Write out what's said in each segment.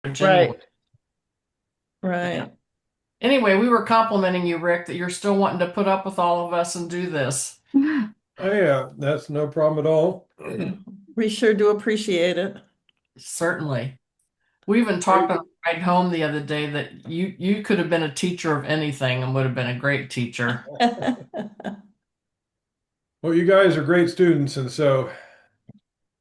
anyway. Right, Yeah. right. Anyway, we were complimenting you, Rick, that you're still wanting to put up with all of us and do this. Oh yeah, that's no problem at all. We sure do appreciate it. Certainly. We even talked on the ride home the other day that you could have been a teacher of anything and would have been a great teacher. Well, you guys are great students, and so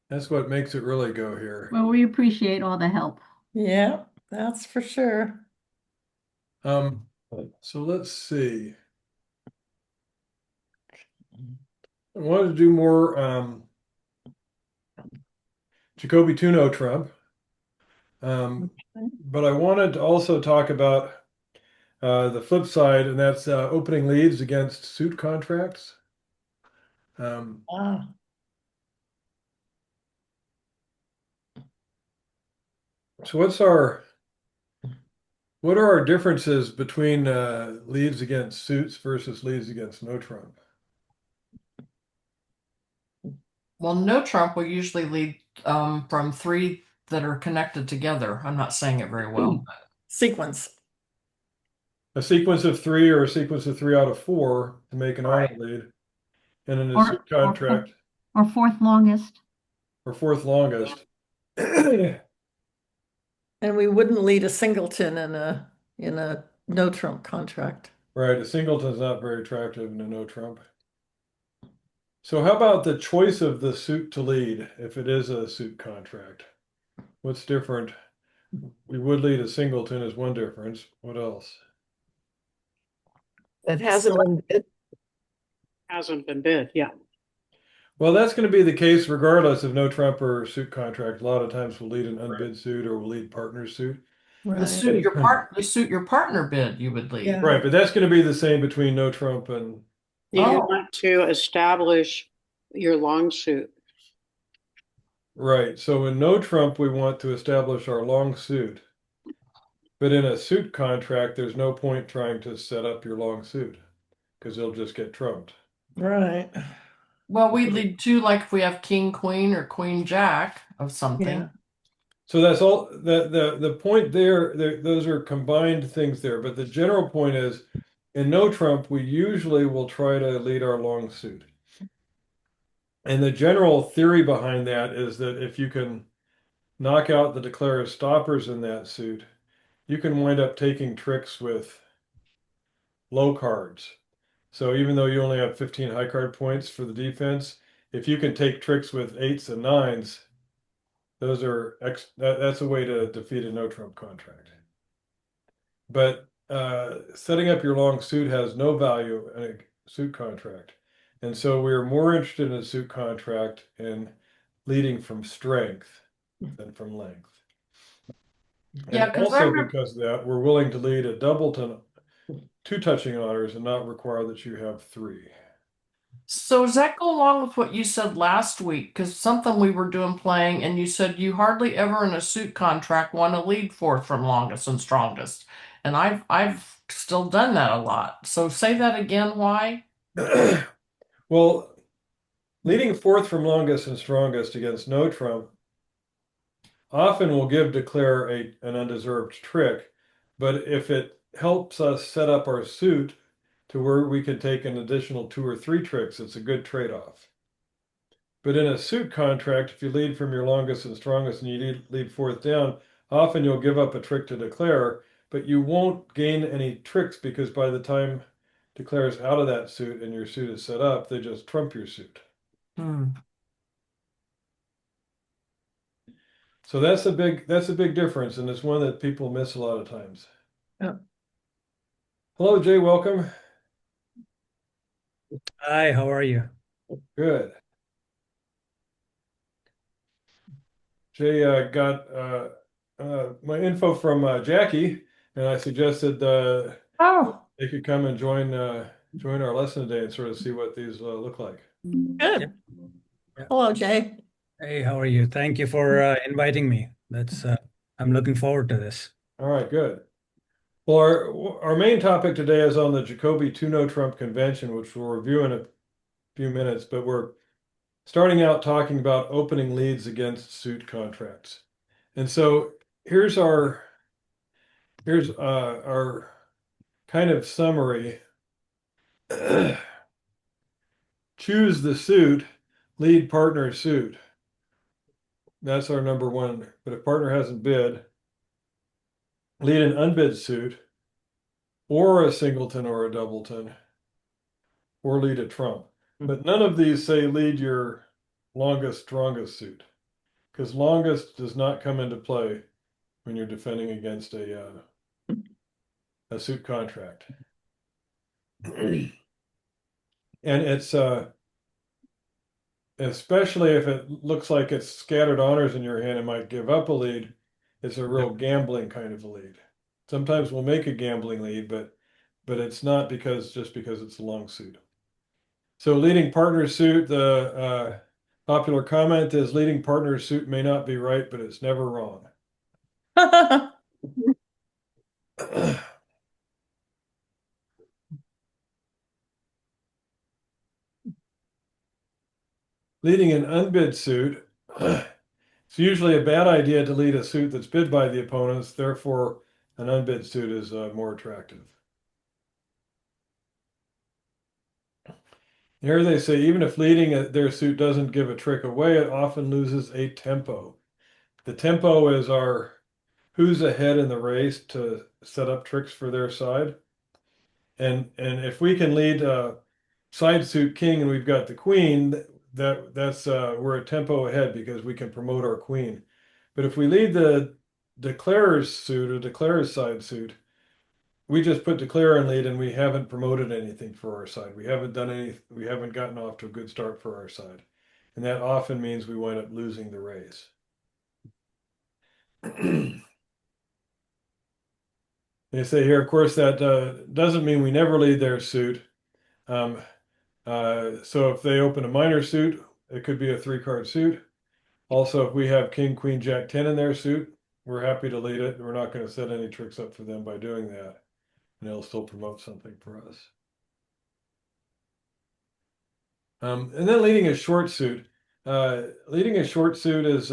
that's what makes it really go here. Well, we appreciate all the help. Yeah, that's for sure. Um, so let's see. I wanted to do more Jacoby Tuno Trump, but I wanted to also talk about the flip side, and that's opening leads against suit contracts. Um, Ah, so what are our differences between leads against suits versus leads against no Trump? Well, no Trump will usually lead from three that are connected together. I'm not saying it very well. sequence. A sequence of three or a sequence of three out of four to make an honor Right. lead, and in a suit Or contract or fourth longest. or fourth longest. And we wouldn't lead a singleton in a no Trump contract. Right, a singleton's not very attractive in a no Trump. So how about the choice of the suit to lead if it is a suit contract? What's different? We would lead a singleton is one difference. What else? That hasn't been bid. Hasn't been bid, yeah. Well, that's going to be the case regardless of no Trump or suit contract. A lot of times we'll lead an unbid suit or we'll lead partner suit. Right. The suit your partner bid, you would lead. Yeah. Right, but that's going to be the same between no Trump and You Oh. want to establish your long suit. right. So in no Trump, we want to establish our long suit. But in a suit contract, there's no point trying to set up your long suit because it'll just get trumped. Right. Well, we lead two like if we have king, queen, or queen, jack of something. Yeah. So that's all the point there, those are combined things there. But the general point is in no Trump, we usually will try to lead our long suit. And the general theory behind that is that if you can knock out the declarative stoppers in that suit, you can wind up taking tricks with low cards. So even though you only have 15 high card points for the defense, if you can take tricks with eights and nines, that's a way to defeat a no trump contract. But setting up your long suit has no value in a suit contract. And so we're more interested in a suit contract in leading from strength than from length. Yeah, And because I also remember. because of that, we're willing to lead a doubleton, two touching honors, and not require that you have three. So does that go along with what you said last week? Because something we were doing playing, and you said you hardly ever in a suit contract want to lead fourth from longest and strongest, and I've still done that a lot. So say that again. Why? Well, leading fourth from longest and strongest against no trump often will give declare an undeserved trick, but if it helps us set up our suit to where we can take an additional two or three tricks, it's a good trade-off. But in a suit contract, if you lead from your longest and strongest and you lead fourth down, often you'll give up a trick to declare, but you won't gain any tricks because by the time declare is out of that suit and your suit is set up, they just trump your suit. Hmm. So that's a big difference, and it's one that people miss a lot of times. Yeah. Hello, Jay. Welcome. Hi, how are you? Good. Jay got my info from Jackie, and I suggested Oh, they could come and join our lesson today and sort of see what these look like. good. Hello, Jay. Hey, how are you? Thank you for inviting me. I'm looking forward to this. All right, good. Well, our main topic today is on the Jacoby Two No Trump Convention, which we'll review in a few minutes, but we're starting out talking about opening leads against suit contracts. And so here's our kind of summary. Choose the suit, lead partner suit. That's our number one. But if partner hasn't bid, lead an unbid suit, or a singleton or a doubleton, or lead a trump. But none of these say lead your longest, strongest suit, because longest does not come into play when you're defending against a suit contract. And it's especially if it looks like it's scattered honors in your hand and might give up a lead, it's a real gambling kind of a lead. Sometimes we'll make a gambling lead, but it's not just because it's a long suit. So leading partner suit, the popular comment is leading partner suit may not be right, but it's never wrong. Leading an unbid suit, it's usually a bad idea to lead a suit that's bid by the opponents. Therefore, an unbid suit is more attractive. Here they say, even if leading their suit doesn't give a trick away, it often loses a tempo. The tempo is our who's ahead in the race to set up tricks for their side. And if we can lead side suit king and we've got the queen, that's we're a tempo ahead because we can promote our queen. But if we lead the declarer's suit or declarer's side suit, we just put declare in lead and we haven't promoted anything for our side. We haven't gotten off to a good start for our side. And that often means we wind up losing the race. They say here, of course, that doesn't mean we never lead their suit. So if they open a minor suit, it could be a 3-card suit. Also, if we have king, queen, jack, 10 in their suit, we're happy to lead it. We're not going to set any tricks up for them by doing that. And they'll still promote something for us. And then leading a short suit. Leading a short suit is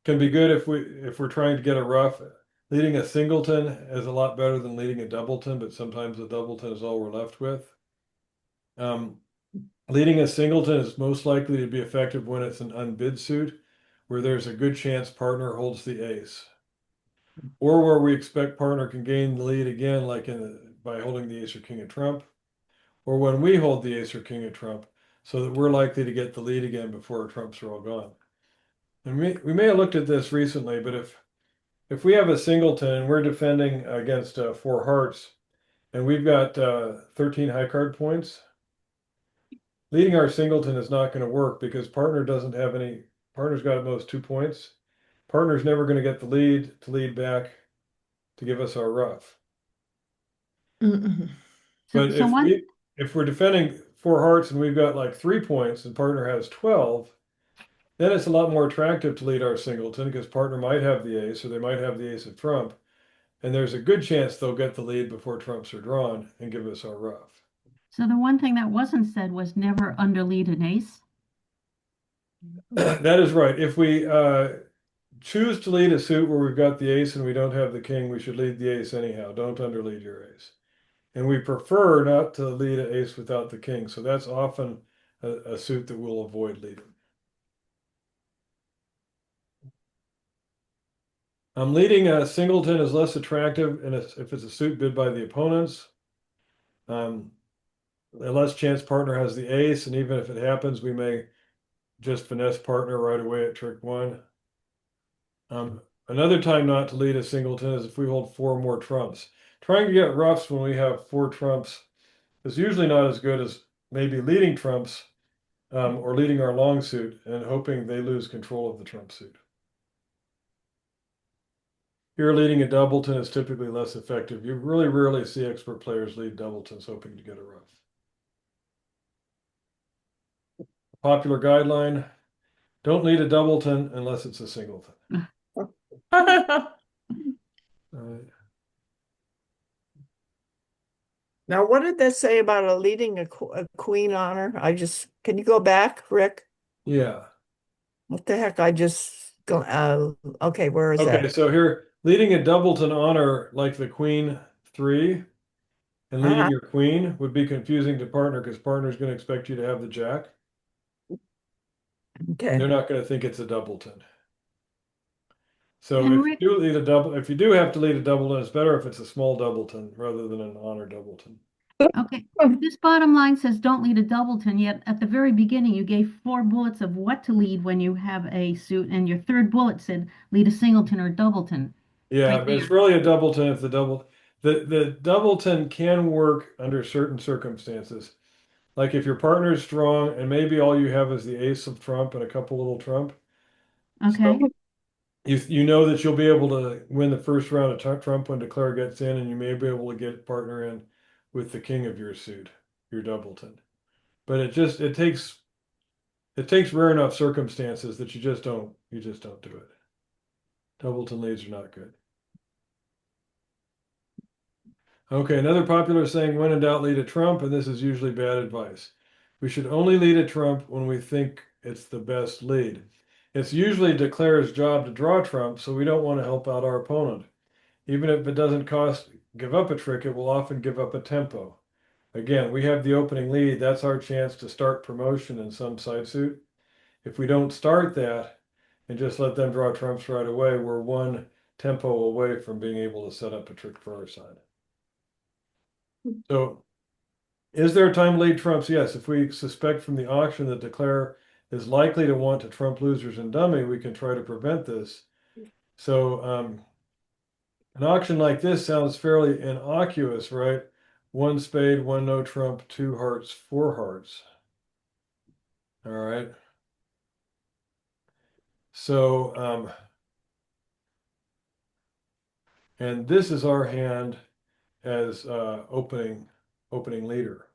can be good if we're trying to get a ruff. Leading a singleton is a lot better than leading a doubleton, but sometimes a doubleton is all we're left with. Leading a singleton is most likely to be effective when it's an unbid suit, where there's a good chance partner holds the ace. Or where we expect partner can gain the lead again, like by holding the ace or king of trump. Or when we hold the ace or king of trump, so that we're likely to get the lead again before our trumps are all gone. And we may have looked at this recently, but if we have a singleton and we're defending against 4 hearts, and we've got 13 high card points, leading our singleton is not going to work because partner doesn't have any. Partner's got at most 2 points. Partner's never going to get the lead to lead back to give us our ruff. But if we're defending 4 hearts and we've got like 3 points and partner has 12, then it's a lot more attractive to lead our singleton because partner might have the ace or they might have the ace of trump. And there's a good chance they'll get the lead before trumps are drawn and give us our ruff. So the one thing that wasn't said was never underlead an ace. That is right. If we choose to lead a suit where we've got the ace and we don't have the king, we should lead the ace anyhow. Don't underlead your ace. And we prefer not to lead an ace without the king. So that's often a suit that we'll avoid leading. Leading a singleton is less attractive if it's a suit bid by the opponents. A less chance partner has the ace, and even if it happens, we may just finesse partner right away at trick 1. Another time not to lead a singleton is if we hold 4 more trumps. Trying to get ruffs when we have 4 trumps is usually not as good as maybe leading trumps or leading our long suit and hoping they lose control of the trump suit. Here, leading a doubleton is typically less effective. You really rarely see expert players lead doubletons hoping to get a ruff. Popular guideline, don't lead a doubleton unless it's a singleton. Now, what did that say about a leading a queen honor? Can you go back, Rick? Yeah. What the heck? I just Okay, where is Okay, that? so here, leading a doubleton honor like the queen 3 and leading Uh-huh. your queen would be confusing to partner because partner's going to expect you to have the jack. Okay. They're not going to think it's a doubleton. So And if Rick, you do lead a double, if you do have to lead a doubleton, it's better if it's a small doubleton rather than an honor doubleton. okay, this bottom line says don't lead a doubleton, yet at the very beginning you gave 4 bullets of what to lead when you have a suit, and your third bullet said lead a singleton or doubleton. Yeah, Right but it's there. really a doubleton if the doubleton can work under certain circumstances. Like if your partner is strong and maybe all you have is the ace of trump and a couple little trump. Okay, So you know that you'll be able to win the first round of trump when declare gets in, and you may be able to get partner in with the king of your suit, your doubleton. But it takes rare enough circumstances that you just don't do it. Doubleton leads are not good. Okay, another popular saying, when in doubt, lead a trump, and this is usually bad advice. We should only lead a trump when we think it's the best lead. It's usually declare's job to draw trump, so we don't want to help out our opponent. Even if it doesn't give up a trick, it will often give up a tempo. Again, we have the opening lead. That's our chance to start promotion in some side suit. If we don't start that and just let them draw trumps right away, we're one tempo away from being able to set up a trick for our side. So is there a time to lead trumps? Yes. If we suspect from the auction that declare is likely to want to trump losers and dummy, we can try to prevent this. So an auction like this sounds fairly innocuous, right? 1 spade, 1 no trump, 2 hearts, 4 hearts. All right. So, and this is our hand as opening leader.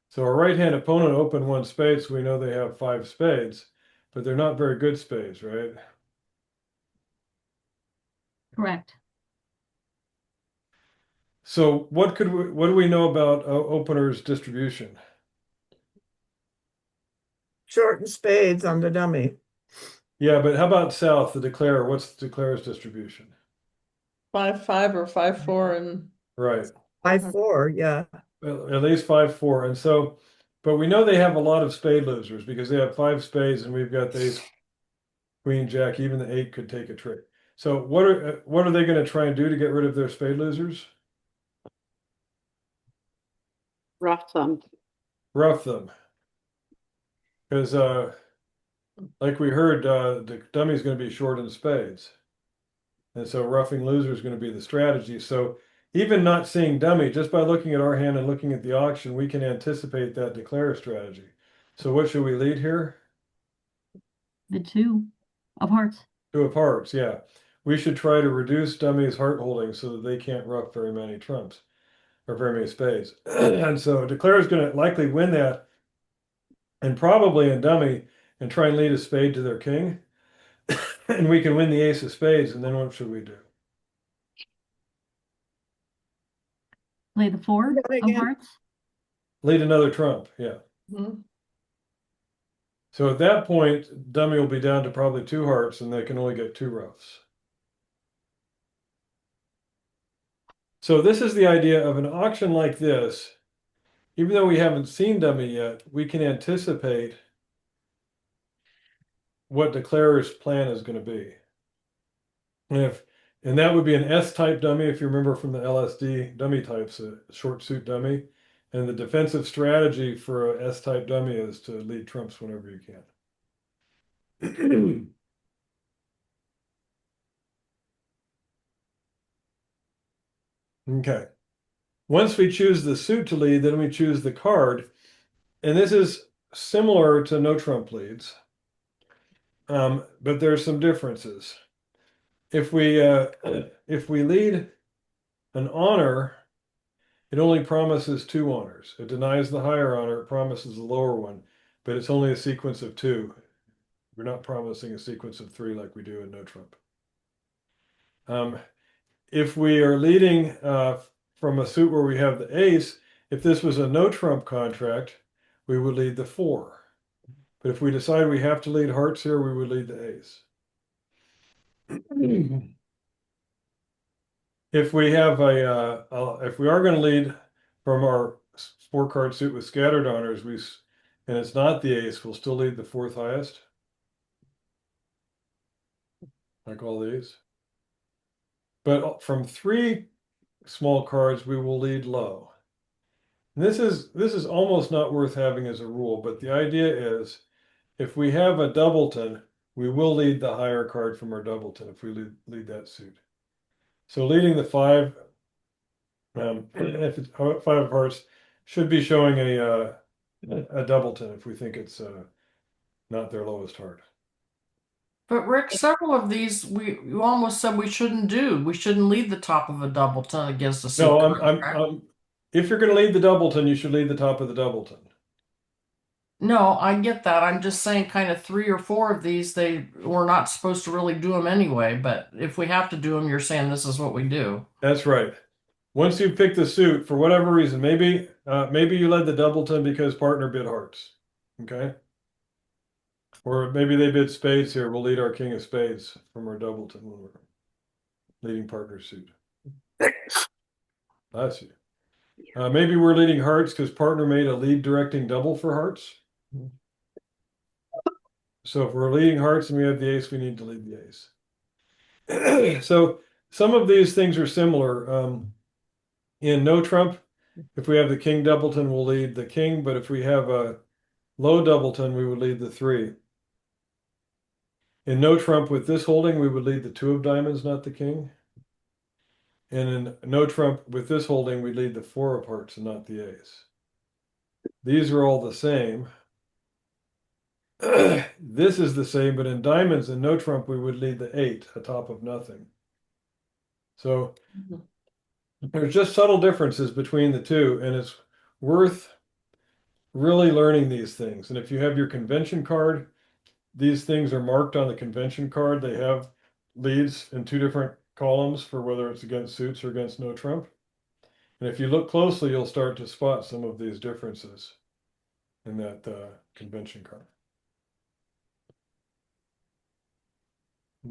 So our right-hand opponent opened 1 spade, so we know they have 5 spades, but they're not very good spades, right? correct. So what do we know about opener's distribution? Short and spades on the dummy. Yeah, but how about south, the declare? What's the declare's distribution? 5-5 or 5-4 and Right. 5-4, yeah. Well, at least 5-4. And so, but we know they have a lot of spade losers because they have 5 spades and we've got the ace, queen, jack, even the 8 could take a trick. So what are they going to try and do to get rid of their spade losers? Rough them. Rough them. Because like we heard, the dummy's going to be short in spades. And so roughing loser is going to be the strategy. So even not seeing dummy, just by looking at our hand and looking at the auction, we can anticipate that declare strategy. So what should we lead here? The 2 of hearts. 2 of hearts, yeah. We should try to reduce dummy's heart holdings so that they can't rough very many trumps or very many spades. And so declare is going to likely win that and probably in dummy and try and lead a spade to their king. And we can win the ace of spades. And then what should we do? Play the 4 That of again? hearts. Lead another trump, yeah. Mhm. So at that point, dummy will be down to probably 2 hearts and they can only get 2 roughs. So this is the idea of an auction like this. Even though we haven't seen dummy yet, we can anticipate what declarer's plan is going to be. And that would be an S-type dummy, if you remember from the LSD dummy types, a short suit dummy. And the defensive strategy for a S-type dummy is to lead trumps whenever you can. Okay. Once we choose the suit to lead, then we choose the card. And this is similar to no trump leads, but there's some differences. If we lead an honor, it only promises 2 honors. It denies the higher honor, it promises the lower one, but it's only a sequence of 2. We're not promising a sequence of 3 like we do in no trump. If we are leading from a suit where we have the ace, if this was a no trump contract, we would lead the 4. But if we decide we have to lead hearts here, we would lead the ace. If we have if we are going to lead from our 4-card suit with scattered honors, and it's not the ace, we'll still lead the 4th highest, like all these. But from 3 small cards, we will lead low. And this is almost not worth having as a rule, but the idea is if we have a doubleton, we will lead the higher card from our doubleton if we lead that suit. So leading the 5, if it's 5 of hearts, should be showing a doubleton if we think it's not their lowest heart. But Rick, several of these you almost said we shouldn't do. We shouldn't lead the top of a doubleton against a suit No, contract. if you're going to lead the doubleton, you should lead the top of the doubleton. No, I get that. I'm just saying kind of 3 or 4 of these, we're not supposed to really do them anyway, but if we have to do them, you're saying this is what we do. That's right. Once you pick the suit, for whatever reason, maybe you led the doubleton because partner bid hearts. Okay. Or maybe they bid spades here. We'll lead our king of spades from our doubleton when we're leading partner suit. That's you. Maybe we're leading hearts because partner made a lead directing double for hearts. So if we're leading hearts and we have the ace, we need to lead the ace. So some of these things are similar. In no trump, if we have the king doubleton, we'll lead the king. But if we have a low doubleton, we would lead the 3. In no trump with this holding, we would lead the 2 of diamonds, not the king. And in no trump with this holding, we lead the 4 of hearts and not the ace. These are all the same. This is the same, but in diamonds and no trump, we would lead the 8 atop of nothing. So there's just subtle differences between the two, and it's worth really learning these things. And if you have your convention card, these things are marked on the convention card. They have leads in 2 different columns for whether it's against suits or against no trump. And if you look closely, you'll start to spot some of these differences in that convention card.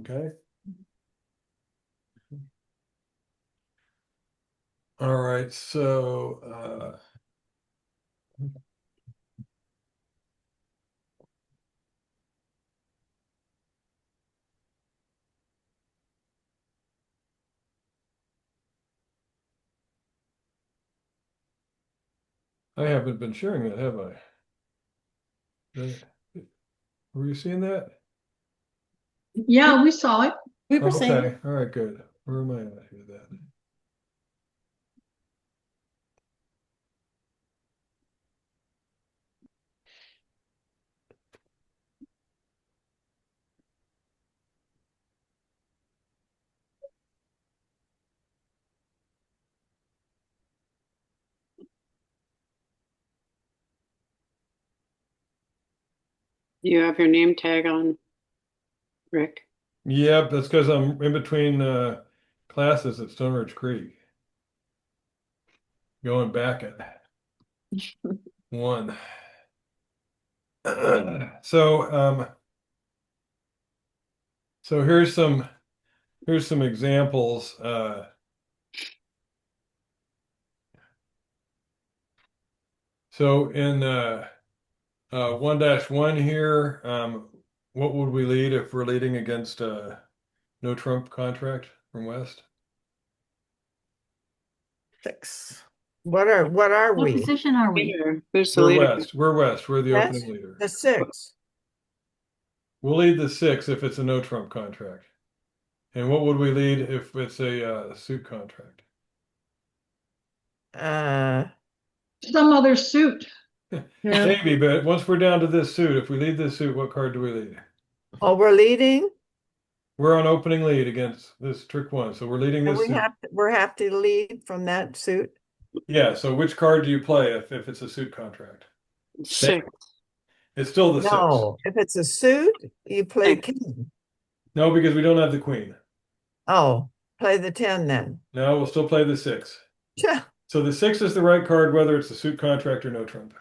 Okay. All right, so I haven't been sharing that, have I? Were you seeing that? Yeah, we saw it. We were saying, Okay, all right, good. Where am I at here then? You have your name tag on, Rick. Yep, that's because I'm in between classes at Stone Ridge Creek. Going back at 1. So so here's some examples. So in 1-1 here, what would we lead if we're leading against a no trump contract from West? 6. What are What we? position are we? Leader. Who's the We're leader? West. We're West. We're the Yes, opening leader. the 6. We'll lead the 6 if it's a no trump contract. And what would we lead if it's a suit contract? Some other suit. Yeah. Maybe, but once we're down to this suit, if we lead this suit, what card do we lead? Oh, we're leading, We're on opening lead against this trick 1, so we're leading and this suit. we have to lead from that suit. Yeah, so which card do you play if it's a suit contract? 6. It's still the 6. No, if it's a suit, you play Six. king. No, because we don't have the queen. Oh, play the 10 then. No, we'll still play the 6. Yeah. So the 6 is the right card, whether it's a suit contract or no trump.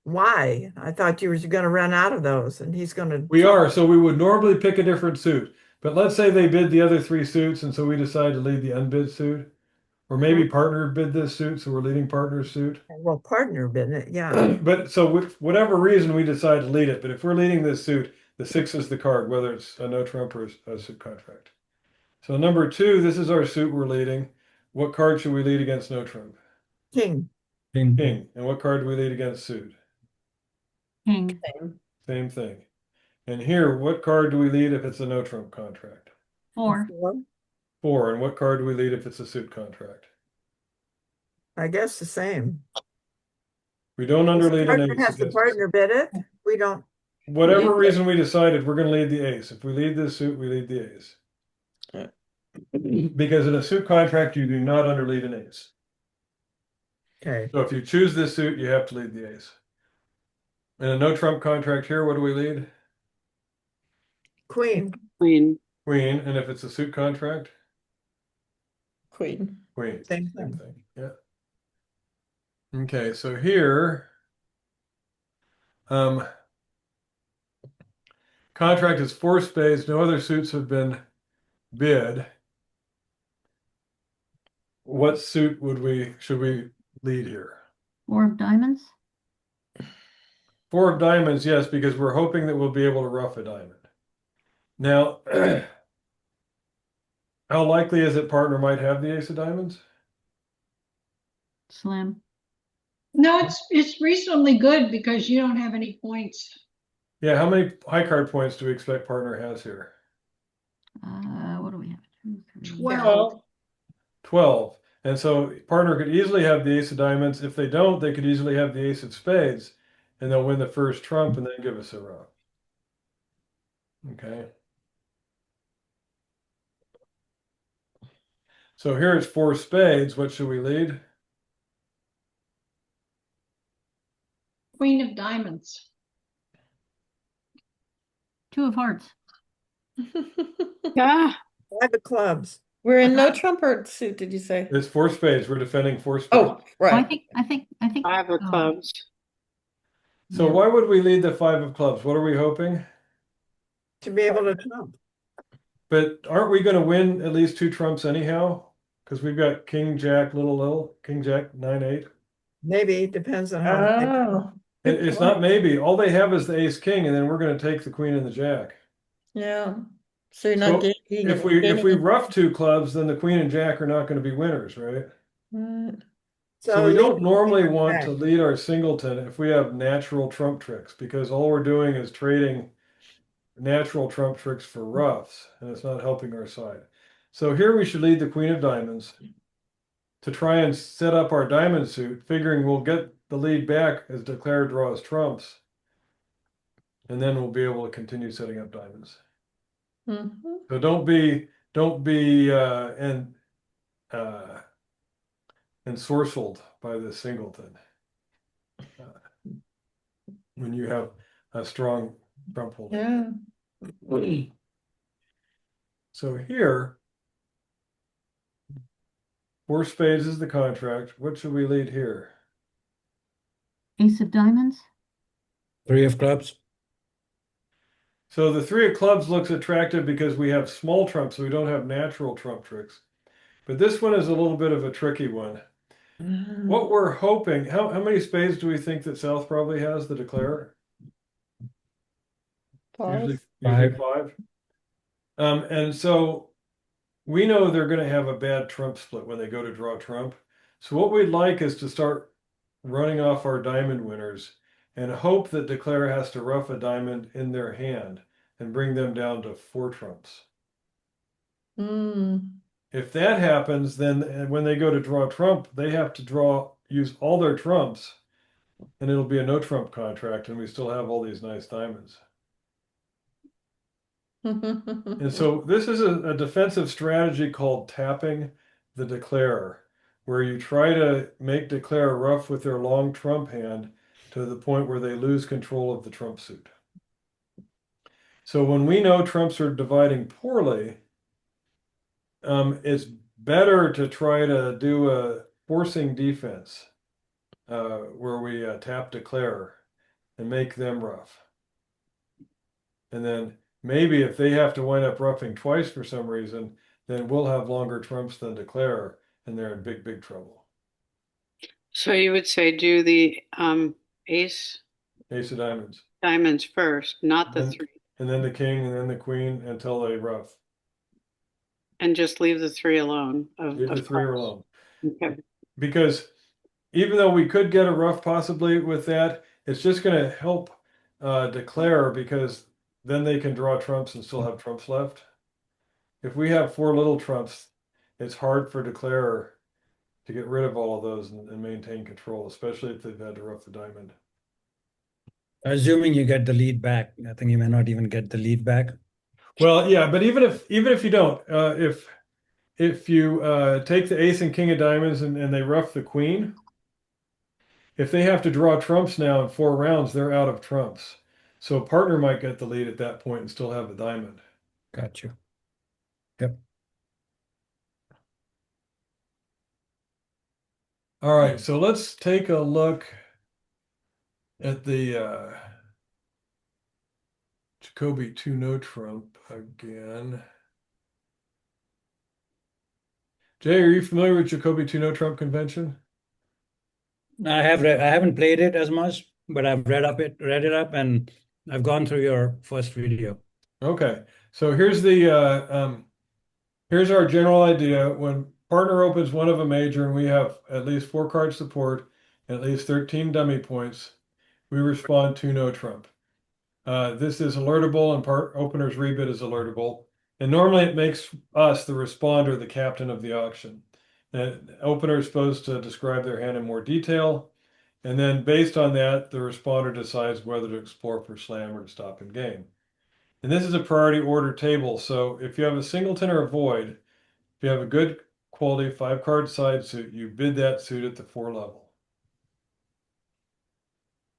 Why? I thought you were going to run out of those and he's going to. We are, so we would normally pick a different suit. But let's say they bid the other three suits, and so we decide to lead the unbid suit. Or maybe partner bid this suit, so we're leading partner's suit. Well, partner business, yeah. But so whatever reason we decide to lead it, but if we're leading this suit, the 6 is the card, whether it's a no trump or a suit contract. So number 2, this is our suit we're leading. What card should we lead against no trump? King. King. And what card do we lead against suit? King. Same thing. And here, what card do we lead if it's a no trump contract? 4. 4. And what card do we lead if it's a suit contract? I guess the same. We don't underlead an Partner ace. has to partner bid it. We don't. Whatever reason we decided, we're going to lead the ace. If we lead this suit, we lead the ace. Because in a suit contract, you do not underlead an ace. Okay. So if you choose this suit, you have to lead the ace. In a no trump contract here, what do we lead? Queen. Queen. Queen. And if it's a suit contract? Queen. Queen. Same Same thing. thing. Yeah. Okay, so here, contract is 4 spades. No other suits have been bid. What suit should we lead here? 4 of diamonds. 4 of diamonds, yes, because we're hoping that we'll be able to rough a diamond. Now, how likely is it partner might have the ace of diamonds? Slim. No, it's reasonably good because you don't have any points. Yeah, how many high card points do we expect partner has here? What do we have? 2, 3. 12. 12. And so partner could easily have the ace of diamonds. If they don't, they could easily have the ace of spades, and they'll win the first trump and then give us a rough. Okay. So here it's 4 spades. What should we lead? Queen of diamonds. 2 of hearts. Ah, 5 of clubs. We're in no trump or suit, did you say? It's 4 spades. We're defending 4 spades. Oh, Oh, I right. think. 5 of clubs. So why would we lead the 5 of clubs? What are we hoping? To be able to trump. But aren't we going to win at least 2 trumps anyhow? Because we've got King, Jack, little, King, Jack, 9, 8. Maybe, depends on how. Oh, good It's not point. maybe. All they have is the ace, king, and then we're going to take the queen and the jack. Yeah. So you're So not gaining if we rough 2 clubs, then the queen and jack are not going to be winners, right? Right. So we leave don't it normally like want that. to lead our singleton if we have natural trump tricks, because all we're doing is trading natural trump tricks for roughs, and it's not helping our side. So here we should lead the queen of diamonds to try and set up our diamond suit, figuring we'll get the lead back as declare draws trumps, and then we'll be able to continue setting up diamonds. Mhm. So don't be ensorcelled by this singleton when you have a strong trump holder. Yeah. So here, 4 spades is the contract. What should we lead here? Ace of diamonds. 3 of clubs. So the 3 of clubs looks attractive because we have small trumps, so we don't have natural trump tricks. But this one is a little bit of a tricky one. What we're hoping, how many spades do we think that South probably has, the declare? Usually 5. And so we know they're going to have a bad trump split when they go to draw trump. So what we'd like is to start running off our diamond winners and hope that declare has to rough a diamond in their hand and bring them down to 4 trumps. Mm. If that happens, then when they go to draw trump, they have to use all their trumps, and it'll be a no trump contract, and we still have all these nice diamonds. And so this is a defensive strategy called tapping the declarer, where you try to make declare rough with their long trump hand to the point where they lose control of the trump suit. So when we know trumps are dividing poorly, it's better to try to do a forcing defense where we tap declare. and make them rough. And then maybe if they have to wind up roughing twice for some reason, then we'll have longer trumps than declare, and they're in big, big trouble. So you would say do the ace Ace of diamonds. diamonds first, not the Then, three, and then the king, and then the queen until they rough. and just leave the three alone Leave the of three clubs. alone. Okay. Because even though we could get a rough possibly with that, it's just going to help declare, because then they can draw trumps and still have trumps left. If we have four little trumps, it's hard for declarer to get rid of all of those and maintain control, especially if they've had to rough the diamond. Assuming you get the lead back. I think you may not even get the lead back. Well, yeah, but even if you don't, if you take the ace and king of diamonds and they rough the queen, if they have to draw trumps now in 4 rounds, they're out of trumps. So a partner might get the lead at that point and still have the diamond. Got you. Yep. All right, so let's take a look at the Jacoby 2 no trump again. Jay, are you familiar with Jacoby 2 no trump convention? I haven't played it as much, but I've read it up, and I've gone through your first video. Okay, so here's our general idea. When partner opens one of a major and we have at least 4 card support and at least 13 dummy points, we respond to no trump. This is alertable, and part opener's rebid is alertable. And normally it makes us, the responder, the captain of the auction. The opener is supposed to describe their hand in more detail. And then based on that, the responder decides whether to explore for slam or to stop in game. And this is a priority order table. So if you have a singleton or a void, if you have a good quality 5-card side suit, you bid that suit at the 4 level.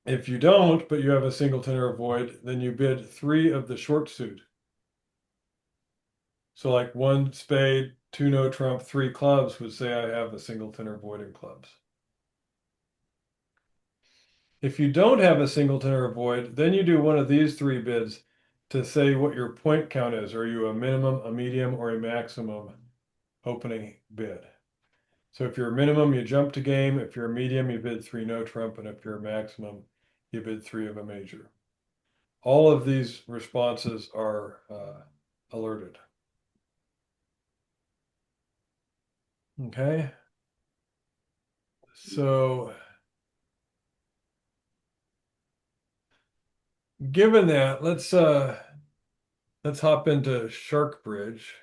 If you don't, but you have a singleton or a void, then you bid 3 of the short suit. So like 1 spade, 2 no trump, 3 clubs would say I have a singleton or void in clubs. If you don't have a singleton or a void, then you do one of these 3 bids to say what your point count is. Are you a minimum, a medium, or a maximum opening bid? So if you're a minimum, you jump to game. If you're a medium, you bid 3 no trump. And if you're a maximum, you bid 3 of a major. All of these responses are alerted. Okay. So given that, let's hop into Shark Bridge.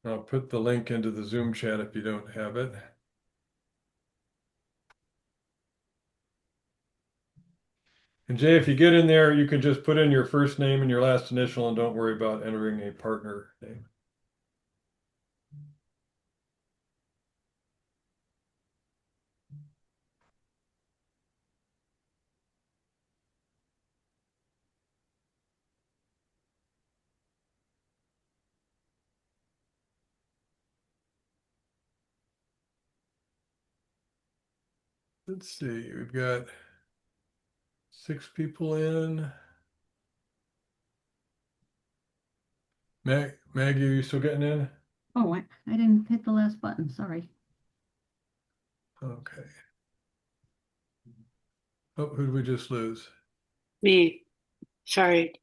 I'll put the link into the Zoom chat if you don't have it. And Jay, if you get in there, you can just put in your first name and your last initial and don't worry about entering a partner name. Let's see, we've got 6 people in. Maggie, are you still getting in? Oh, I didn't hit the last button, sorry. Okay. Oh, who did we just lose? Me. Sorry.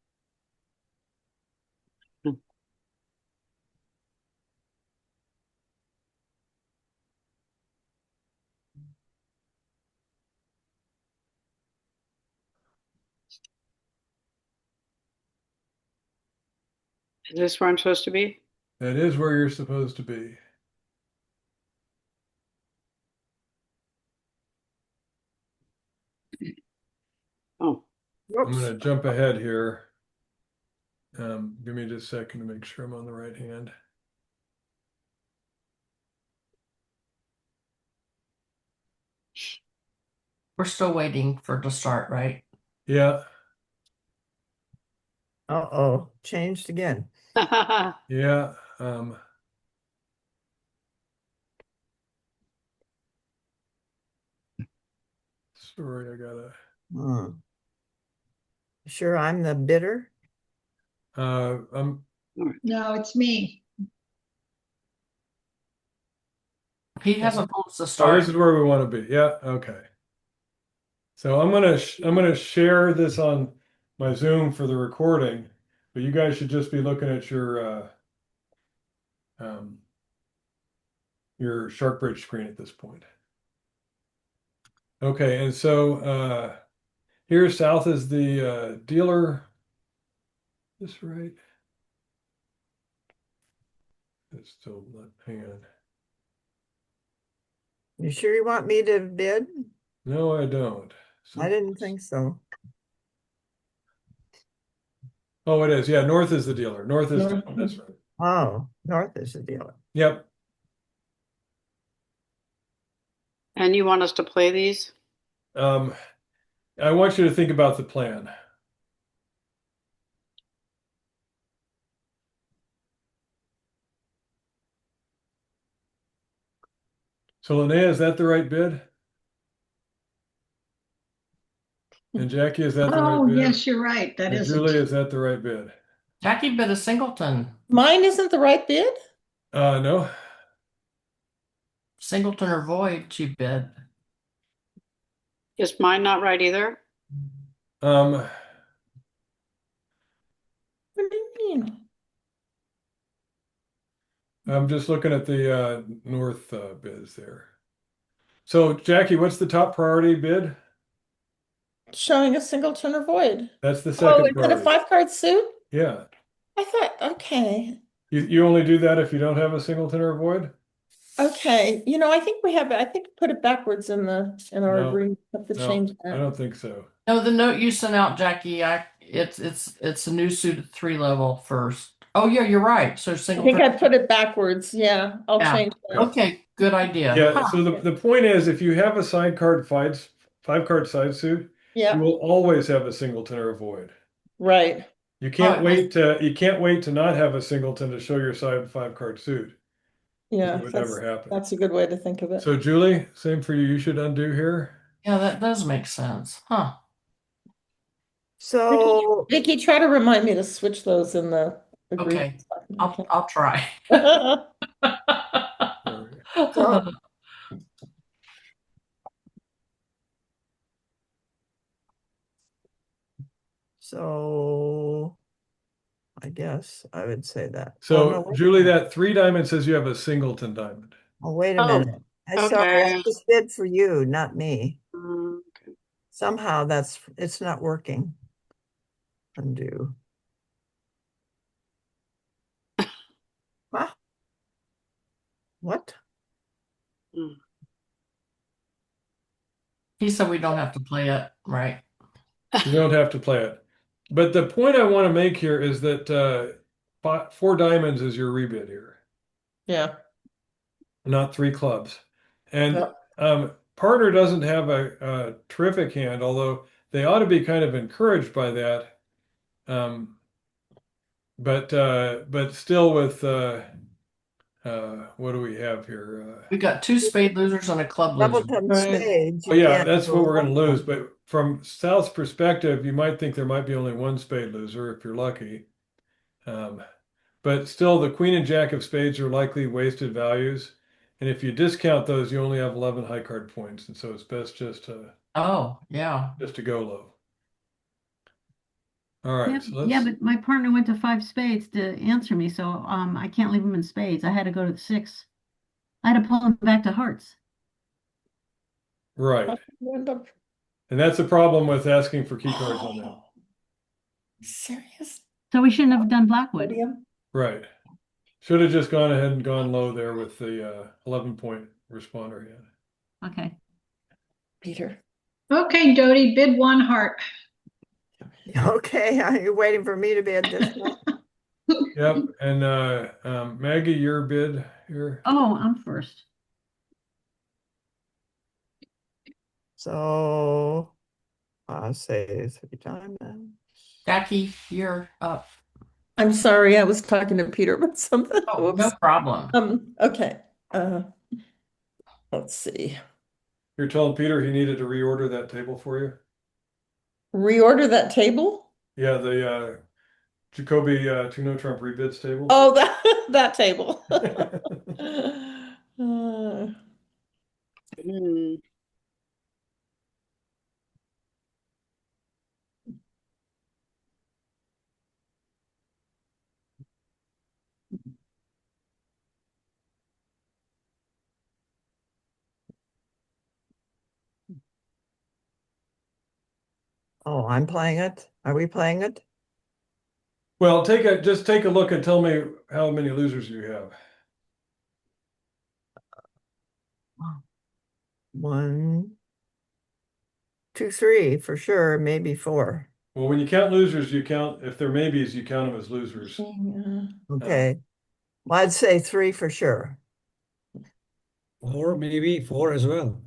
Is this where I'm supposed to be? That is where you're supposed to be. Oh, I'm Whoops. going to jump ahead here. Give me just a second to make sure I'm on the right hand. We're still waiting for it to start, right? Yeah, Uh-oh, changed again. yeah. Sorry, I gotta. Hmm. Sure, I'm the bidder. I'm No, it's me. He hasn't told us to Oh, start. this is where we want to be. Yeah, okay. So I'm gonna share this on my Zoom for the recording, but you guys should just be looking at your SharkBridge screen at this point. Okay, and so here south is the dealer. This right? It's still not. Hang on. You sure you want me to bid? No, I don't. I didn't think so. Oh, it is. Yeah, north is the dealer. North is that's right. Oh, North is the dealer. Yep. And you want us to play these? I want you to think about the plan. So Linnea, is that the right bid? And Jackie, is that the right Oh, bid? yes, you're right. That And is Julie, it. is that the right bid? Jackie bid a singleton. Mine isn't the right bid? No. Singleton or void, she bid. Is mine not right either? Um, What do you mean? I'm just looking at the north bids there. So Jackie, what's the top priority bid? Showing a singleton or void. That's the Oh, second is it a priority. 5-card suit? Yeah. I thought, okay. You only do that if you don't have a singleton or a void? Okay, I think I think put it backwards in our No, agreement. Have to no, change I that. don't think so. No, the note you sent out, Jackie, it's a new suit at 3 level first. Oh yeah, you're right. So I think singleton. I put it backwards. Yeah, I'll Yeah. change that. Okay, good idea. Yeah, Huh. so the point is if you have a side card five card side suit, you Yeah, will always have a singleton or a void. right. You Oh, can't wait to not have a singleton to show your side five card suit. Yeah, It would never happen. that's a good way to think of it. So Julie, same for you. You should undo here. yeah, that does make sense. Huh. So, Vicky, try to remind me to switch those in the agreement. Okay. I'll try. so, so I guess I would say that. So no, wait a Julie, minute. that 3 diamond says you have a singleton diamond. Oh, wait a Oh, minute. I'm sorry, I okay. just bid for you, not me. Okay. Somehow it's not working. Undo. Huh? What? Hmm. He said we don't have to play it, right? You don't have to play it. But the point I want to make here is that 4 diamonds is your rebid here, Yeah. not 3 clubs. And Yeah. partner doesn't have a terrific hand, although they ought to be kind of encouraged by that. But still with what do we have here? We got 2 spade losers and a club loser. Doubleton Right. spades. Oh You yeah, can't that's do what we're going to one. lose. But from South's perspective, you might think there might be only 1 spade loser if you're lucky. But still, the queen and jack of spades are likely wasted values. And if you discount those, you only have 11 high card points. And so it's best just Oh, yeah. to go low. All right, Yeah, so let's. yeah, but my partner went to 5 spades to answer me, so I can't leave him in spades. I had to go to the 6. I had to pull him back to hearts. Right. And that's a problem with asking for key cards on that. Serious? So we shouldn't have done Blackwood. Right. Should have just gone ahead and gone low there with the 11-point responder hand. Okay. Peter. Okay, Dodie, bid 1 heart. Okay, are you waiting for me to bid this one? Yep. And Maggie, your bid here. Oh, I'm first. So I'll say 3 diamonds. Jackie, you're up. I'm sorry, I was talking to Peter about something. Oh, no Whoops. problem. Okay. Let's see. You're telling Peter he needed to reorder that table for you? Reorder that table? Yeah, the Jacoby to no Trump rebids table. Oh, that table. Hmm. Oh, I'm playing it. Are we playing it? Well, just take a look and tell me how many losers you have. 1, 2, 3 for sure, maybe 4. Well, when you count losers, you count, if they're maybes, you count them as losers. Okay. Well, I'd say 3 for sure. 4, maybe 4 as well.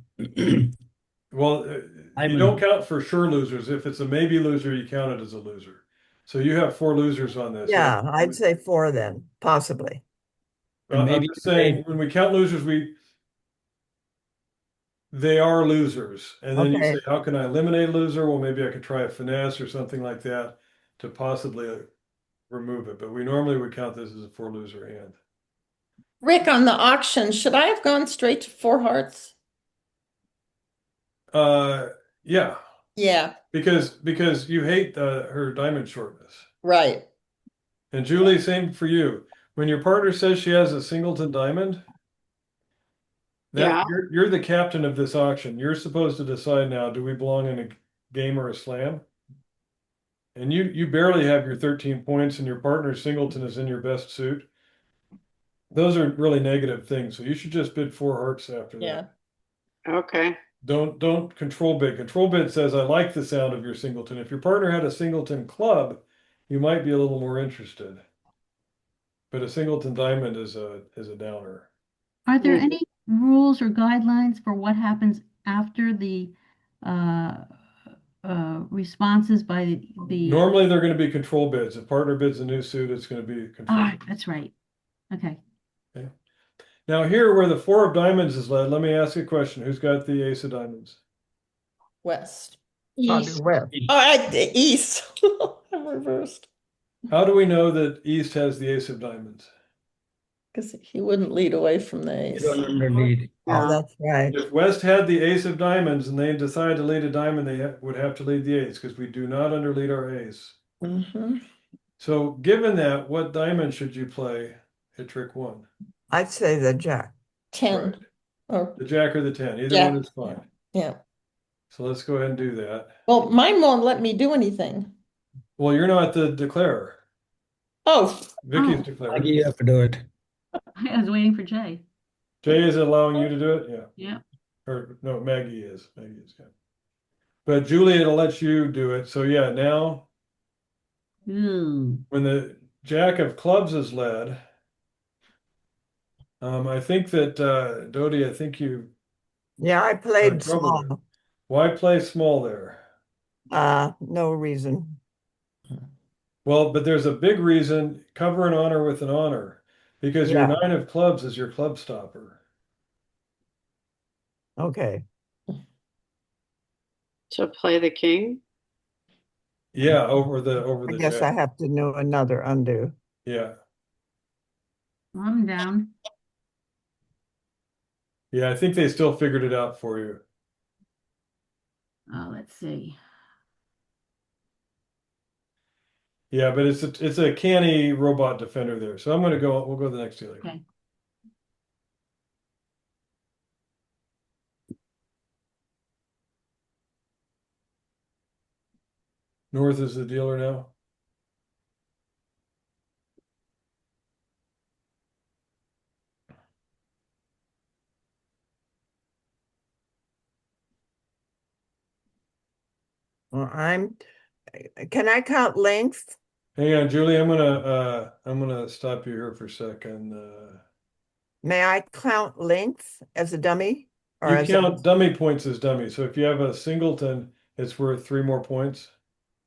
Well, I'm you in. don't count for sure losers. If it's a maybe loser, you count it as a loser. So you have 4 losers on this. Yeah, I'd say 4 then, possibly. And I'm maybe just saying, when we count losers, they are losers. And then you Okay. say, how can I eliminate a loser? Well, maybe I could try a finesse or something like that to possibly remove it. But we normally would count this as a 4 loser hand. Rick, on the auction, should I have gone straight to 4 hearts? Yeah, Yeah, because you hate her diamond shortness. right. And Julie, same for you. When your partner says she has a singleton diamond, that Yeah. you're the captain of this auction. You're supposed to decide now, do we belong in a game or a slam? And you barely have your 13 points and your partner's singleton is in your best suit. Those are really negative things. So you should just bid 4 hearts after Yeah. that. Okay. Don't control bid. Control bid says, I like the sound of your singleton. If your partner had a singleton club, you might be a little more interested. But a singleton diamond is a downer. Are there Mm. any rules or guidelines for what happens after the uh, responses by the? Normally they're going to be control bids. If partner bids a new suit, it's going to be control. Ah, that's right. Okay. Okay. Now here where the 4 of diamonds is led, let me ask you a question. Who's got the ace of diamonds? West. Probably East. west. Oh, east. I'm reversed. How do we know that East has the ace of diamonds? Because he wouldn't lead away from the You ace. don't under lead. Oh, Yeah. that's right. If West had the ace of diamonds and they decided to lead a diamond, they would have to lead the ace because we do not underlead our ace. Mhm. So given that, what diamond should you play at trick 1? I'd say the jack. 10. Right. Or, The jack or the 10. Either yeah. one is fine. Yeah. So let's go ahead and do that. Well, mine won't let me do anything. Well, you're not the declarer. Oh, Vicky's Oh. declarer. Maggie, you have to do it. I was waiting for Jay. Jay is allowing you to do it? Yeah. Yeah. Or no, Maggie is. Maggie is, yeah. But Julie, it'll let you do it. So yeah, now Ooh. when the jack of clubs is led, I think that Dodie, I think you Yeah, I got in played trouble there. small. Why play small there? No reason. Well, but there's a big reason, cover an honor with an honor, because your Yeah, 9 of clubs is your club stopper. okay. So play the king. Yeah, over I the guess I jack. have to know another undo. Yeah. I'm down. Yeah, I think they still figured it out for you. Let's see. Yeah, but it's a canny robot defender there. So we'll go to the next dealer. Okay. North is the dealer now. Well, can I count length? Hang on, Julie, I'm gonna stop you here for a second. May I count length as a dummy? Or You is count that, dummy points as dummy. So if you have a singleton, it's worth 3 more points.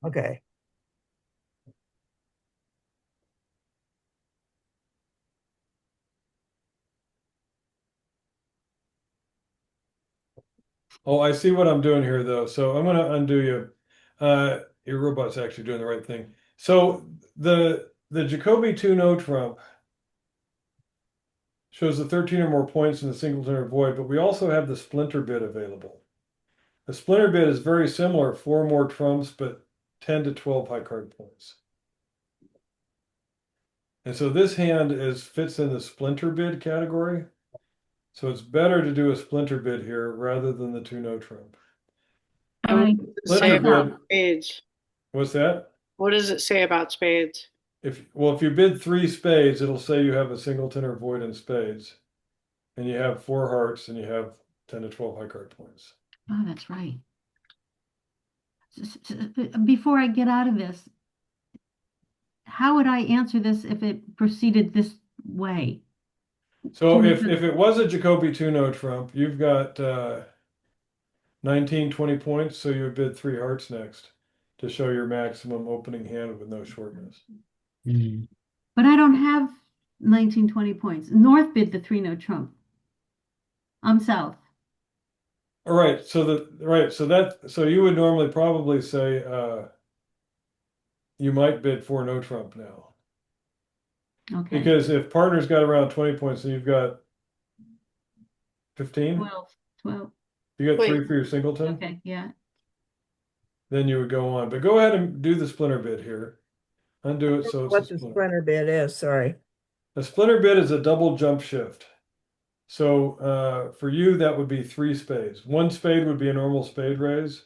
okay. Oh, I see what I'm doing here though. So I'm gonna undo you. Your robot's actually doing the right thing. So the Jacoby 2 no trump shows the 13 or more points in the singleton or void, but we also have the splinter bid available. The splinter bid is very similar, 4 more trumps, but 10 to 12 high card points. And so this hand fits in the splinter bid category. So it's better to do a splinter bid here rather than the 2 no trump. And I, what does it say Splinter about bid, spades? what's that? What does it say about spades? If you bid 3 spades, it'll say you have a singleton or void in spades, and you have 4 hearts, and you have 10 to 12 high card points. oh, that's right. Before I get out of this, how would I answer this if it proceeded this way? So Can you if it was a Jacoby 2 no trump, you've got 19, 20 points, so you would bid 3 hearts next to show your maximum opening hand with no shortness. Mm. But I don't have 19, 20 points. North bid the 3 no trump. I'm south. All right, so you would normally probably say you might bid 4 no trump now. Okay. Because if partner's got around 20 points and you've got 15, 12. you got 3 Wait. for your singleton, Okay, yeah. then you would go on. But go ahead and do the splinter bid here. Undo it so it's a What the splinter. splinter bid is, sorry. A splinter bid is a double jump shift. So for you, that would be 3 spades. 1 spade would be a normal spade raise.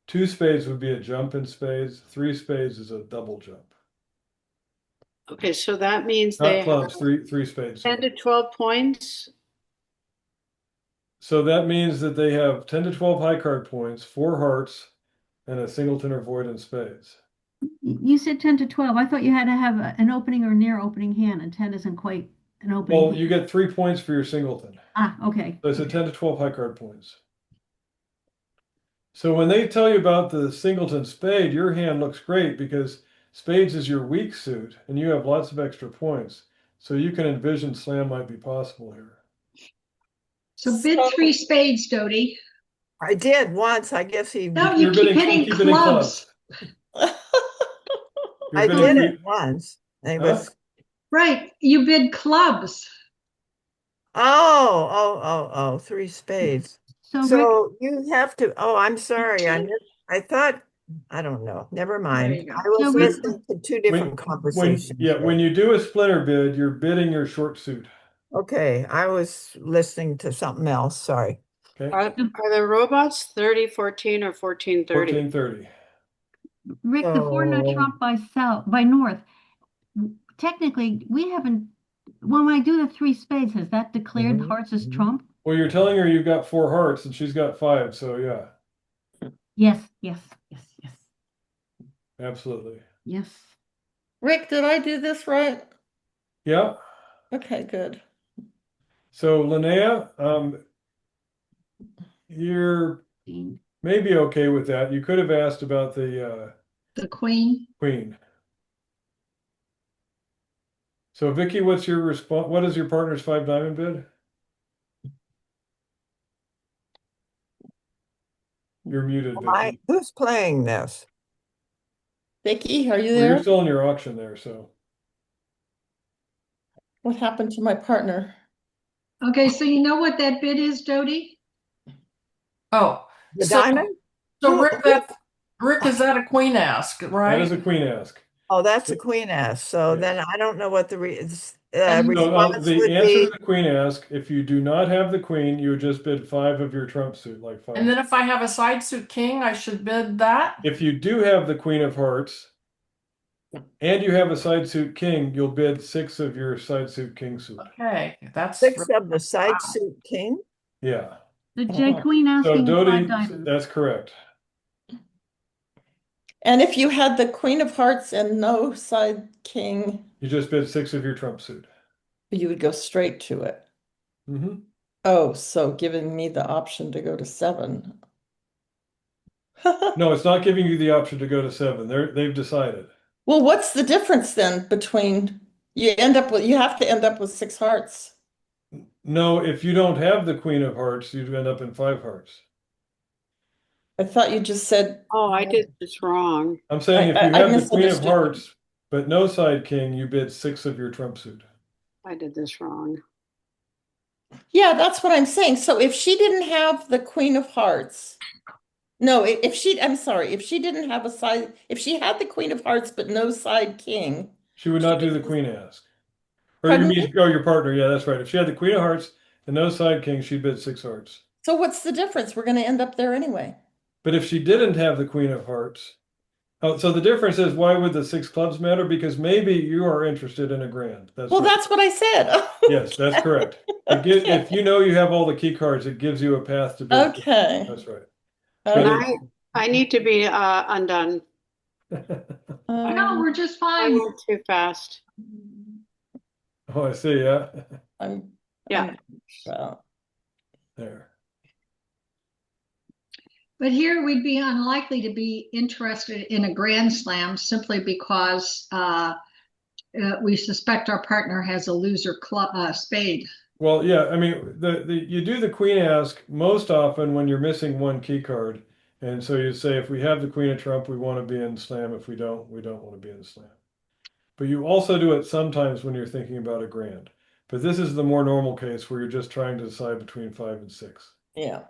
2 spades would be a jump in spades. 3 spades is a double jump. Okay, so that means Not they have clubs, three spades. 10 to 12 points. So that means that they have 10 to 12 high card points, 4 hearts, and a singleton or void in spades. You said 10 to 12. I thought you had to have an opening or near opening hand, and 10 isn't quite an opening Well, hand. you get 3 points for your singleton. Ah, okay. So it's a 10 to 12 high card points. So when they tell you about the singleton spade, your hand looks great because spades is your weak suit and you have lots of extra points. So you can envision slam might be possible here. So bid 3 spades, Dodie. I did once, I guess he, No, You're you keep bidding- hitting clubs. You're I bidding did three- it once. It Huh? was, Right, you bid clubs. oh, 3 spades. So Rick, So you have to, oh, I'm sorry, I thought, I don't know, never mind. you go. I was So Rick- listening to 2 different conversations. when you do a splinter bid, you're bidding your short suit. Okay, I was listening to something else, sorry. Okay, Are the robots 30, 14, or 14, 30? 1430. Rick, the 4 no So- trump by north. Technically, we haven't. When I do the 3 spades, has that declared Mhm, hearts as mhm. trump? Well, you're telling her you've got 4 hearts and she's got 5, so yeah, Yes. absolutely. Yes. Rick, did I do this right? Yeah. Okay, good. So Linnea, you're maybe okay with that. You could have asked about the The queen. queen. So Vicky, what's your response? What is your partner's 5 diamond bid? You're muted, Vicky. Who's playing this? Vicky, are you Well, you're there? still in your auction there, so What happened to my partner? Okay, so you know what that bid is, Dodie? Oh, The so, diamond? so Rick, is that a queen ask, that is right? a queen ask. Oh, that's a queen ask. So Yes. then I don't know what the And- response the would answer be. to the queen ask, if you do not have the queen, you would just bid 5 of your trump suit, like 5. And then if I have a side suit king, I should bid that? If you do have the queen of hearts and you have a side suit king, you'll bid 6 of your side suit king suit. Okay, that's 6 of the side suit king. Yeah. The J Queen So asking Dodie, 5 diamonds. that's correct. And if you had the Queen of Hearts and no side king, You just bid 6 of your trump suit. you would go straight to it. Mm-hmm. Oh, so giving me the option to go to 7. No, it's not giving you the option to go to 7. They've decided. Well, what's the difference then between you have to end up with 6 hearts? No, if you don't have the Queen of Hearts, you'd end up in 5 hearts. I thought you just said Oh, I did this wrong. I'm saying if you I have the Queen of misunderstood. Hearts, but no side king, you bid 6 of your trump suit. I did this wrong. Yeah, that's what I'm saying. So if she didn't have the Queen of Hearts, no, I'm sorry, if she didn't have if she had the Queen of Hearts but no side king, She would she not do the would- Queen ask. Or you pardon me? mean, oh, your partner. Yeah, that's right. If she had the Queen of Hearts and no side king, she'd bid 6 hearts. So what's the difference? We're going to end up there anyway. But if she didn't have the Queen of Hearts, oh, so the difference is why would the 6 clubs matter? Because maybe you are interested in a grand. That's Well, right. that's what I said. Yes, that's correct. If you know you have all the key cards, it gives you a path to bid. Okay. That's right. Okay. But I need to be undone. No, we're just I fine. went too fast. Oh, I see. Yeah. Yeah. Well, There. But here we'd be unlikely to be interested in a grand slam simply because we suspect our partner has a loser spade. Well, yeah, I mean, you do the queen ask most often when you're missing one key card. And so you say, if we have the queen of trump, we want to be in slam. If we don't want to be in slam. But you also do it sometimes when you're thinking about a grand. But this is the more normal case where you're just trying to decide between 5 and 6. yeah.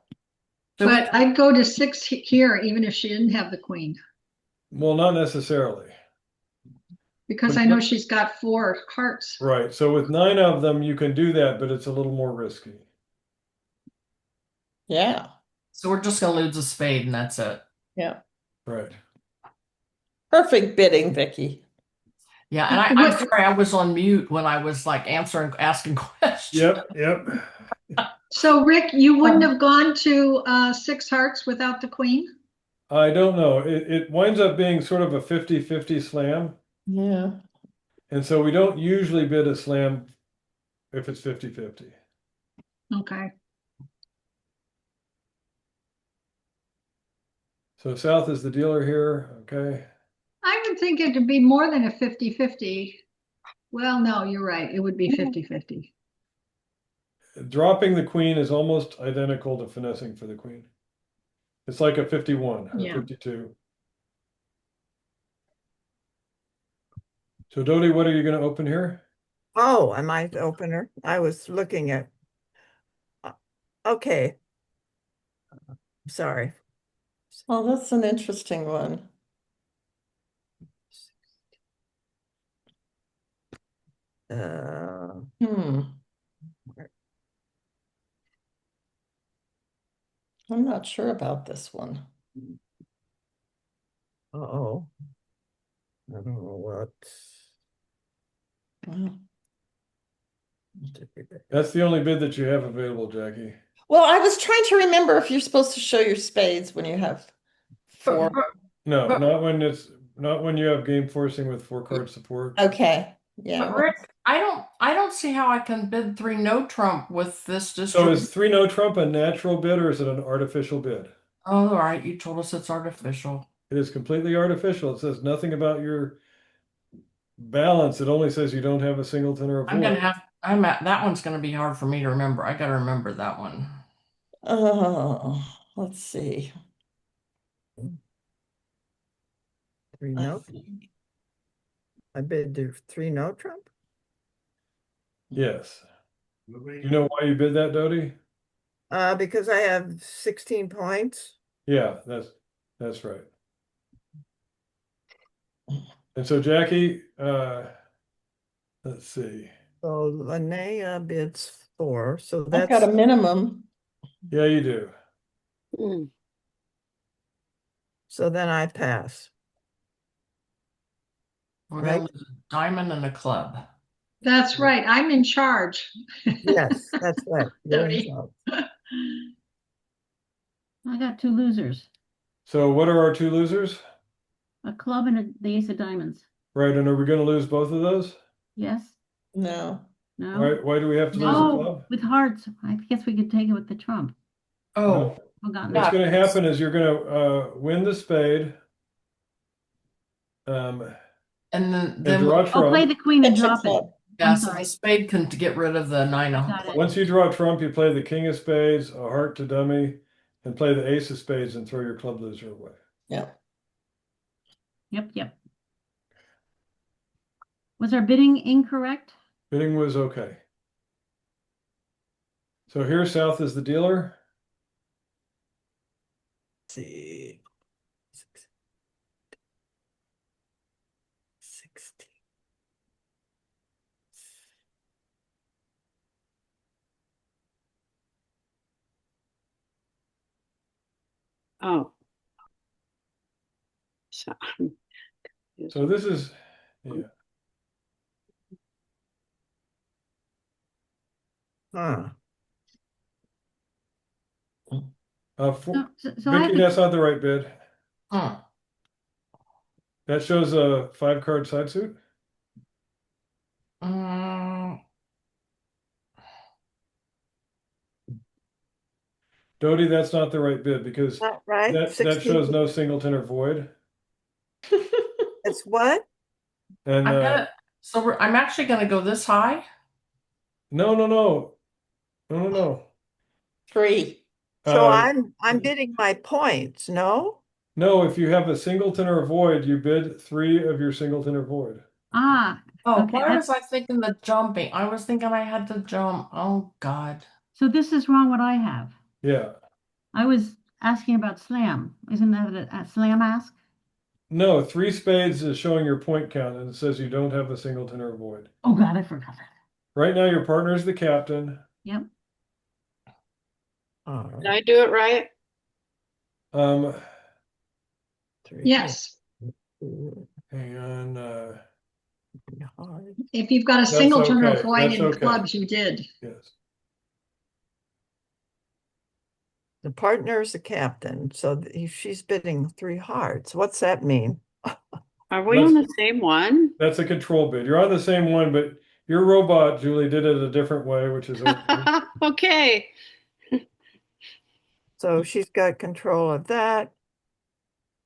But I'd go to 6 here, even if she didn't have the queen, Well, not necessarily. because I know she's got 4 hearts. Right. So with 9 of them, you can do that, but it's a little more risky. Yeah. So we're just gonna lose a spade and that's it. Yeah. Right. Perfect bidding, Vicky. Yeah, and I'm sorry I was on mute when I was like asking questions. Yep. So Rick, you wouldn't have gone to 6 hearts without the queen? I don't know. It winds up being sort of a 50-50 slam. Yeah. And so we don't usually bid a slam if it's 50-50. Okay. So South is the dealer here. Okay. I would think it would be more than a 50-50. Well, no, you're right. It would be 50-50. Dropping the queen is almost identical to finessing for the queen. It's like a 51 or Yeah. 52. So Dodie, what are you going to open here? Oh, I might open her. I was looking at. Okay. Sorry. Oh, that's an interesting one. I'm not sure about this one. Uh-oh. I don't know what. Wow. That's the only bid that you have available, Jackie. Well, I was trying to remember if you're supposed to show your spades when you have 4. No, not when you have game forcing with 4-card support. Okay. Yeah. But Rick, I don't see how I can bid 3 no trump with this So distribution. is 3 no trump a natural bid or is it an artificial bid? Oh, all right, you told us it's artificial. It is completely artificial. It says nothing about your balance. It only says you don't have a singleton or a I'm gonna void. have that one's gonna be hard for me to remember. I gotta remember that one. Oh, let's see. 3 no. I bid do 3 no trump. Yes. You know why you bid that, Dodie? Because I have 16 points. Yeah, that's right. And so Jackie, let's see. So Linnea bids 4. So I've that's got a minimum. Yeah, you do. Mm. so then I pass. We're Right. gonna lose a diamond and a club. That's right. I'm in charge. Yes, that's right. You're in Dodie. charge. I got 2 losers, So what are our 2 losers? a club and the ace of diamonds. Right, and are we going to lose both of those? Yes? No. No? Why do we have to lose a Oh, club? with hearts. I guess we could take it with the trump. Oh, No. Forgotten What's yeah. that. going to happen is you're going to win the spade, um, And and then draw Oh, play trump. the queen and Catch a drop it. club. yeah, I'm so the sorry. spade can get rid of the nine of Got it. Once you draw trump, you play the king of spades, a heart to dummy, and play the ace of spades and throw your club loser away. Yeah. Yep, yep. Was our bidding incorrect? Bidding was okay. So here, south is the dealer. See. 16. Oh. So, So this is, yeah. Huh. So I have Vicky, to, that's not the right bid. Hmm. That shows a 5-card side suit. Mm, Doty, that's not the right bid because Not right. that shows 16. no singleton or void. It's what? And I'm gonna, so I'm actually gonna go this high. no, no, no, no, no, no. 3. So Uh, I'm bidding my points, no? no, if you have a singleton or a void, you bid 3 of your singleton or void. Oh, okay, why was I thinking the jumping? I was thinking I had to jump. Oh, God. so this is wrong what I have. Yeah. I was asking about slam. Isn't that a slam ask? No, 3 spades is showing your point count and it says you don't have a singleton or a void. Oh God, I forgot that. Right now, your partner is the captain. Yep. did I do it right? Um, 3, Yes. 2, hang on. 3 hard. If you've got a That's singleton or okay. void That's in okay. clubs, you did. Yes. The partner is the captain, so she's bidding 3 hearts. What's that mean? Are we on the same one? That's a control bid. You're on the same one, but your robot, Julie, did it a different way, which is okay. Okay. So she's got control of that.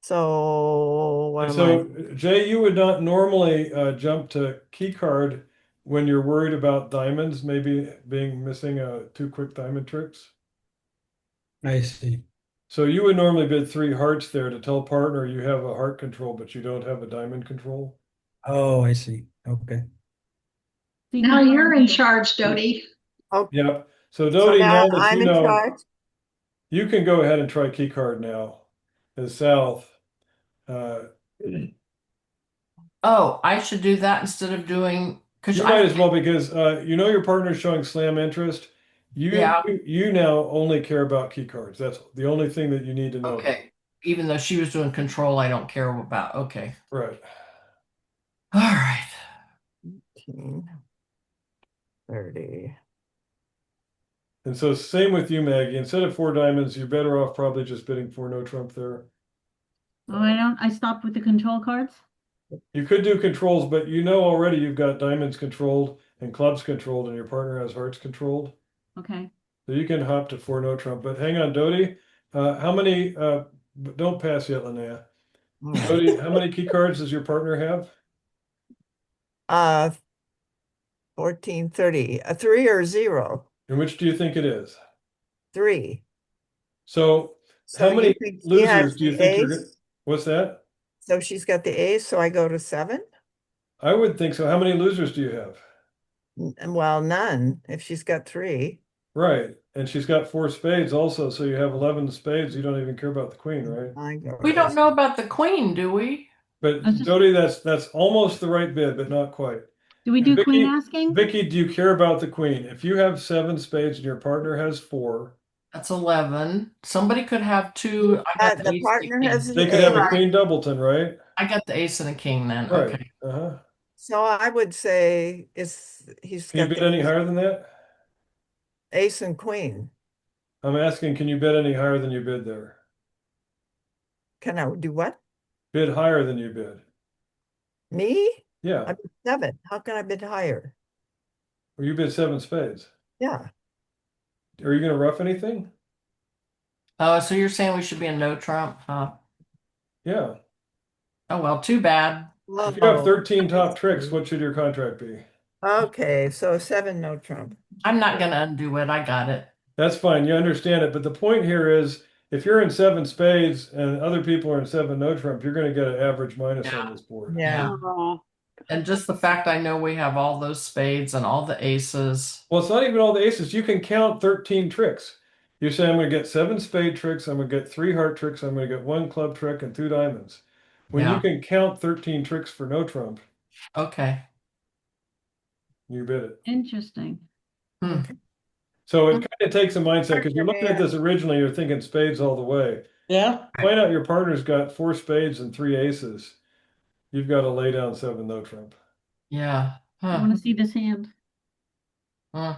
So what And am I? so, Jay, you would not normally jump to key card when you're worried about diamonds, maybe being missing 2 quick diamond tricks. I see. So you would normally bid 3 hearts there to tell partner you have a heart control, but you don't have a diamond control. Oh, I see. Okay. Now you're in charge, Dodie. Oh, Yep. So so Dodie, now now that I'm you in know, charge. you can go ahead and try key card now. As south. Uh, Oh, I should do that instead of doing, because You might as well because you know your partner's showing slam interest. yeah, You now only care about key cards. That's the only thing that you need to know. okay. Even though she was doing control, I don't care about. Okay. Right. All right. 18, 30. And so same with you, Maggie. Instead of 4 diamonds, you're better off probably just bidding 4 no trump there. Oh, I stopped with the control cards. You could do controls, but you know already you've got diamonds controlled and clubs controlled, and your partner has hearts controlled. Okay. So you can hop to 4 no trump. But hang on, Dodie. How many? Don't pass yet, Linnea. All right. Dodie, how many key cards does your partner have? 14, 30. A 3 or 0? And which do you think it is? 3. So So how many you think she losers has do you the think you're going? ace? What's that? So she's got the ace, so I go to 7? I would think so. How many losers do you have? Well, none, if she's got 3. Right. And she's got 4 spades also, so you have 11 spades. You don't even care about the queen, right? I go We to don't know about the queen, do we? But I was just, Dodie, that's almost the right bid, but not quite. do we And do queen asking? Vicky, do you care about the queen? If you have 7 spades and your partner has 4, That's 11. Somebody could have two. I got the the ace and a partner king. has the they could have a ace. queen doubleton, right? I got the ace and a king then. Right. Okay. Uh-huh. So I would say he's Can you got bid the any higher than that? ace and queen. I'm asking, can you bid any higher than you bid there? Can I do what? Bid higher than you bid. Me? Yeah. I bid 7. How can I bid higher? Or you bid seven spades. Yeah. Are you going to rough anything? Oh, so you're saying we should be a no trump, huh? Yeah. Oh, well, too bad. If you have Oh, 13 I top tricks, see. what should your contract be? Okay, so seven, no trump. I'm not gonna undo it. I got it. That's fine. You understand it. But the point here is if you're in seven spades and other people are in seven no trump, you're going to get an average minus on Yeah. this board. Yeah. Oh, And just the fact I know we have all those spades and all the aces. Well, it's not even all the aces. You can count 13 tricks. You say, I'm going to get seven spade tricks. I'm going to get three heart tricks. I'm going to get one club trick and two diamonds. When you Yeah. can count 13 tricks for no trump, Okay. you bid it. Interesting. Hmm. So it kind of takes a mindset because you're looking at Yeah. this originally, you're thinking spades all the way. Yeah. Find out your partner's got four spades and three aces. You've got to lay down seven no trump. Yeah. I Huh. want to see this hand. Huh.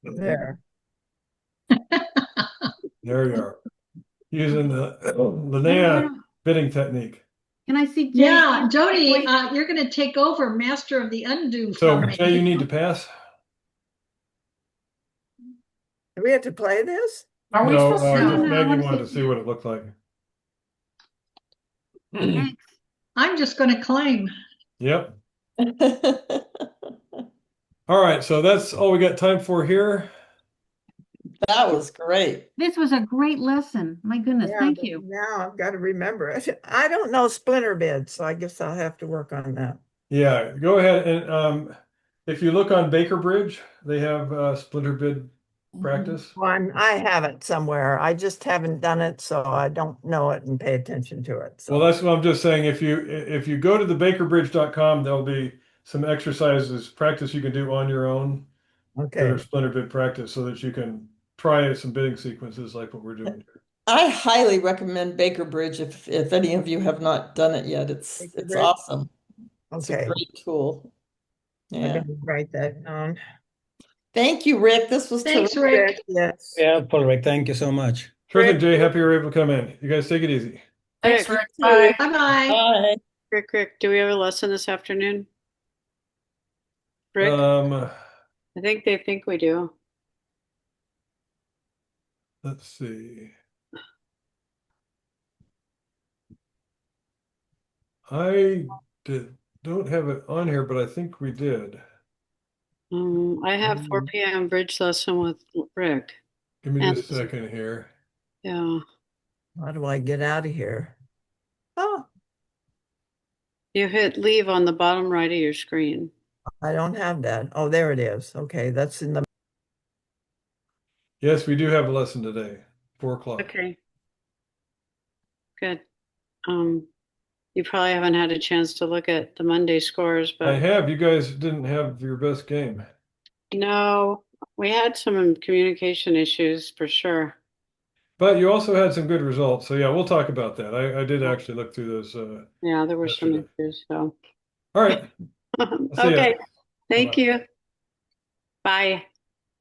There. There you are. Using the I Linnea don't- bidding technique. Can I see Jay's Yeah, hand Jody, quickly? you're going to take over Master of the Undo So, from Jay, you me. need to pass. Do we have to play this? Are we No, supposed to No, just no, I Maggie wanna wanted to see see what it looked like. Thanks. I'm just going to claim. Yep. All right, so that's all we got time for here. That was great. This was a great lesson. My goodness, Yeah, thank but you. now I've got to remember it. I don't know splinter bid, so I guess I'll have to work on that. Yeah, go ahead and if you look on Baker Bridge, they have splinter bid practice. I have it somewhere. I just haven't done it, so I don't know it and pay attention to it. Well, So that's what I'm just saying. If you go to the bakerbridge.com, there'll be some exercises, practice you can do on your own that are okay. splinter bid practice so that you can try some bidding sequences like what we're doing here. I highly recommend Baker Bridge if any of you have not done it yet. It's Baker it's Bridge? awesome. It's a Okay. great tool. I Yeah. better write that down. Thank you, Rick. This was Thanks, terrific. Rick. Yes. Yeah, Paul, Rick, thank you so much. Terrific, Jay. Happy you're able to come in. You guys take it easy. Thanks, Rick, Rick. Bye. Bye-bye. Bye. Rick, do we have a lesson this afternoon? Rick, Um, I think they think we do. let's see. I don't have it on here, but I think we did. I have 4 p.m. bridge lesson with Rick. Give me And just a second here. yeah, How do I get out of here? Oh, you hit leave on the bottom right of your screen. I don't have that. Oh, there it is. Okay, that's in the. Yes, we do have a lesson today, 4 o'clock. Okay. Good. You probably haven't had a chance to look at the Monday scores, I but have. You guys didn't have your best game. no, we had some communication issues for sure. But you also had some good results. So yeah, we'll talk about that. I did actually look through those. Yeah, there were some Yesterday. issues, so. All right. See ya. Okay, thank Bye-bye. you. Bye.